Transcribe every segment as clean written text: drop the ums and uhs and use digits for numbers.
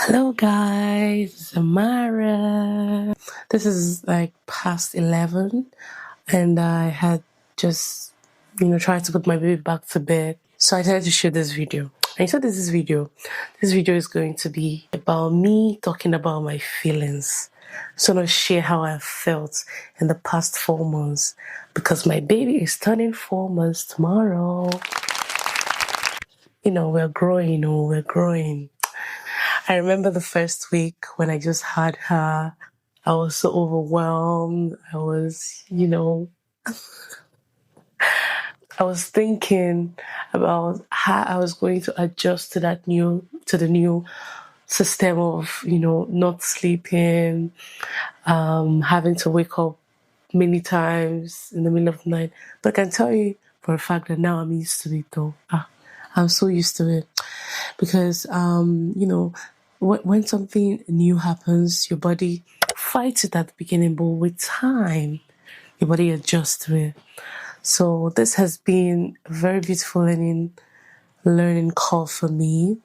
Hello guys, it's Amara. This is like past 11 and I had just, tried to put my baby back to bed. So I decided to shoot this video. And so this video. This video is going to be about me talking about my feelings. So I'm going to share how I felt in the past 4 months because my baby is turning 4 months tomorrow. We're growing. I remember the first week when I just had her, I was so overwhelmed. I was thinking about how I was going to adjust to the new system of, not sleeping, having to wake up many times in the middle of the night. But I can tell you for a fact that now I'm used to it though. I'm so used to it because, when something new happens, your body fights it at the beginning, but with time, your body adjusts to it. So this has been a very beautiful learning curve for me.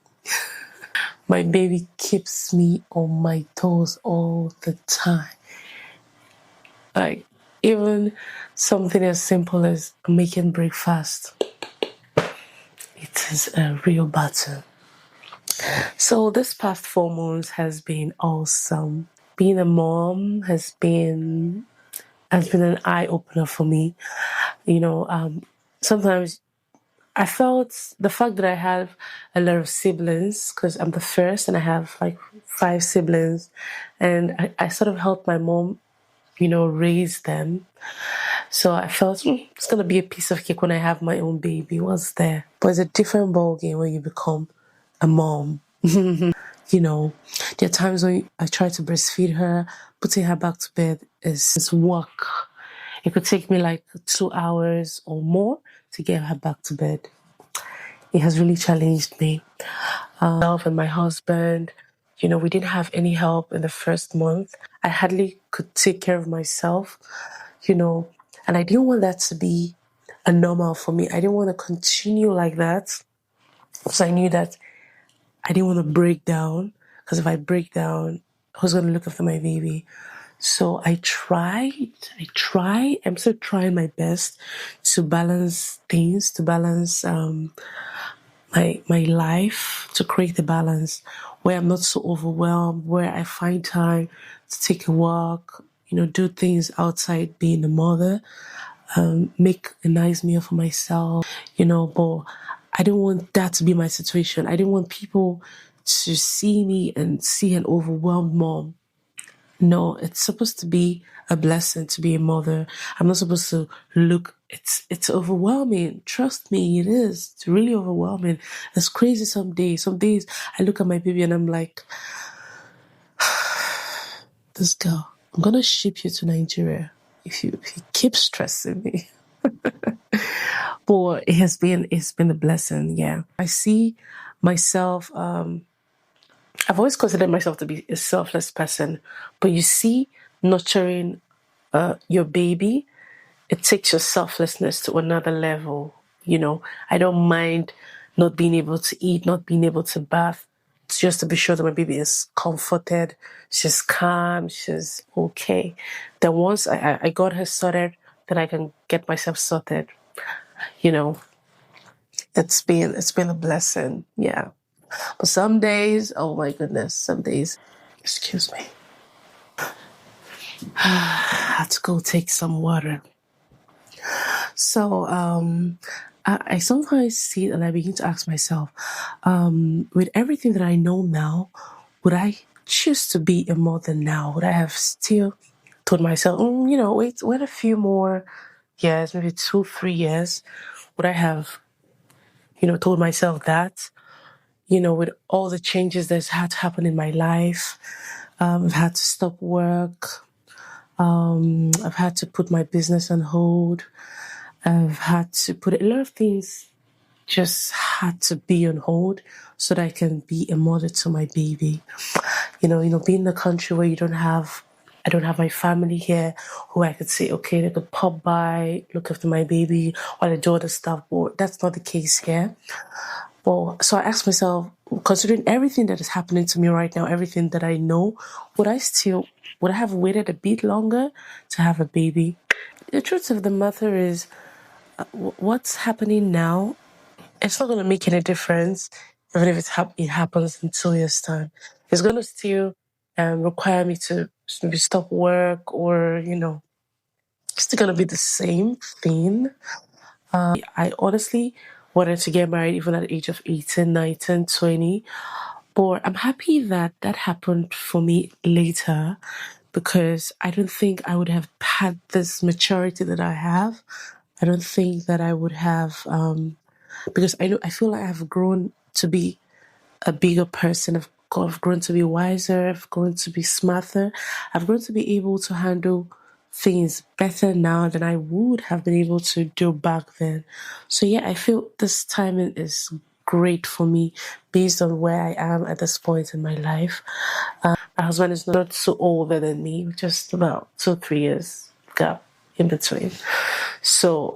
My baby keeps me on my toes all the time. Like, even something as simple as making breakfast, it is a real battle. So this past 4 months has been awesome. Being a mom has been an eye opener for me. Sometimes I felt the fact that I have a lot of siblings because I'm the first and I have like 5 siblings, and I sort of helped my mom, raise them. So I felt it's gonna be a piece of cake when I have my own baby. What's there? But it's a different ballgame when you become a mom. There are times when I try to breastfeed her, putting her back to bed is work. It could take me like 2 hours or more to get her back to bed. It has really challenged me. Myself and my husband, we didn't have any help in the first month. I hardly could take care of myself, and I didn't want that to be a normal for me. I didn't want to continue like that because I knew that I didn't want to break down, because if I break down, who's going to look after my baby? So I'm still trying my best to balance things, to balance my life, to create a balance where I'm not so overwhelmed, where I find time to take a walk, do things outside being a mother, make a nice meal for myself, but I didn't want that to be my situation. I didn't want people to see me and see an overwhelmed mom. No, it's supposed to be a blessing to be a mother. I'm not supposed to look, it's overwhelming. Trust me, it is. It's really overwhelming. It's crazy some days. Some days I look at my baby and I'm like, this girl, I'm gonna ship you to Nigeria if you keep stressing me. But it's been a blessing, yeah. I see myself, I've always considered myself to be a selfless person, but you see, nurturing your baby, it takes your selflessness to another level. I don't mind not being able to eat, not being able to bath, just to be sure that my baby is comforted, she's calm, she's okay. Then once I got her sorted, then I can get myself sorted. It's been a blessing, yeah. But some days, oh my goodness, some days, excuse me, I had to go take some water. So I sometimes see it and I begin to ask myself, with everything that I know now, would I choose to be a mother now? Would I have still told myself, wait a few more years, maybe 2-3 years? Would I have, told myself that? With all the changes that's had to happen in my life, I've had to stop work. I've had to put my business on hold. I've had to put a lot of things just had to be on hold so that I can be a mother to my baby. Being in a country where I don't have my family here who I could say, okay, they could pop by, look after my baby while I do other stuff. But that's not the case here. Well, so I asked myself, considering everything that is happening to me right now, everything that I know, would I have waited a bit longer to have a baby? The truth of the matter is, what's happening now, it's not going to make any difference, even if it happens in 2 years' time. It's going to still require me to maybe stop work, or, it's still going to be the same thing. I honestly wanted to get married even at the age of 18, 19, 20. But I'm happy that that happened for me later, because I don't think I would have had this maturity that I have. I don't think that I would have, because I feel like I've grown to be a bigger person. I've grown to be wiser. I've grown to be smarter. I've grown to be able to handle things better now than I would have been able to do back then. So yeah, I feel this timing is great for me based on where I am at this point in my life. My husband is not so older than me, just about 2 3 years gap in between. So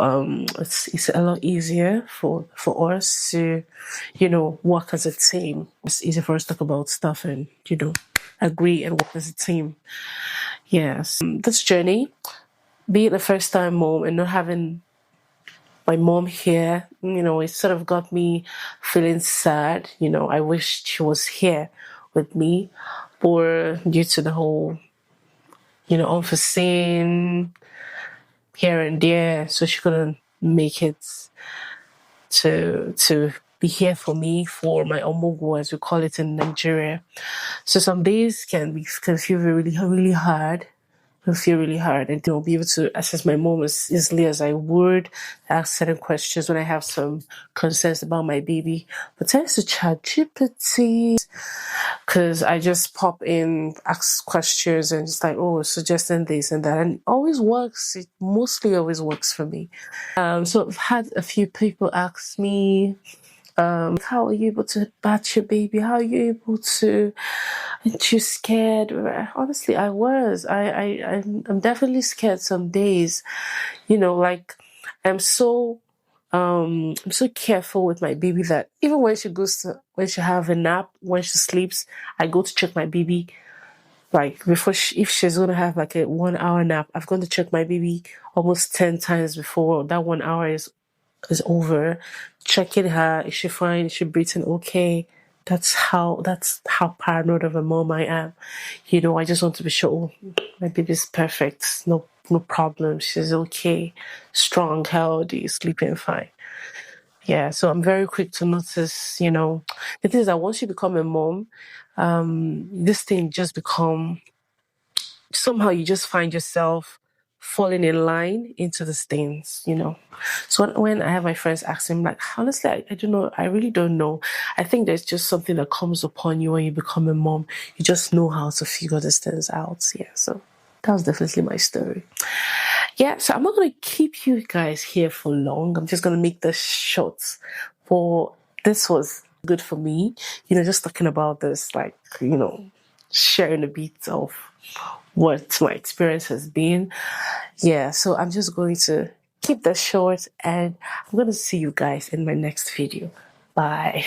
it's a lot easier for us to, work as a team. It's easier for us to talk about stuff and, agree and work as a team. Yes. This journey, being a first time mom and not having my mom here, it sort of got me feeling sad. I wished she was here with me, or due to the whole, unforeseen here and there, so she couldn't make it to be here for me for my omogo, as we call it in Nigeria. So some days can feel really, really hard. Can feel really hard, and be able to access my mom as easily as I would, ask certain questions when I have some concerns about my baby. But thanks to ChatGPT, because I just pop in, ask questions, and it's like, suggesting this and that, and it always works. It mostly always works for me. So I've had a few people ask me, how are you able to batch your baby? How are you able to? Aren't you scared? Honestly, I was. I'm definitely scared some days. Like I'm so I'm so careful with my baby that even when she have a nap, when she sleeps, I go to check my baby. Like before, if she's gonna have like a 1 hour nap, I've gone to check my baby almost 10 times before that 1 hour is over. Checking her, is she fine? Is she breathing okay? That's how paranoid of a mom I am. I just want to be sure, my baby's perfect, no problem, she's okay, strong, healthy, sleeping fine. Yeah, so I'm very quick to notice, the thing is that once you become a mom, this thing just become, somehow you just find yourself falling in line into these things. So when I have my friends asking, like, honestly, I don't know. I really don't know. I think there's just something that comes upon you when you become a mom. You just know how to figure these things out. Yeah, so that was definitely my story. Yeah, so I'm not going to keep you guys here for long. I'm just going to make this short. For this was good for me. Just talking about this, like, sharing a bit of what my experience has been. Yeah, so I'm just going to keep that short, and I'm going to see you guys in my next video. Bye.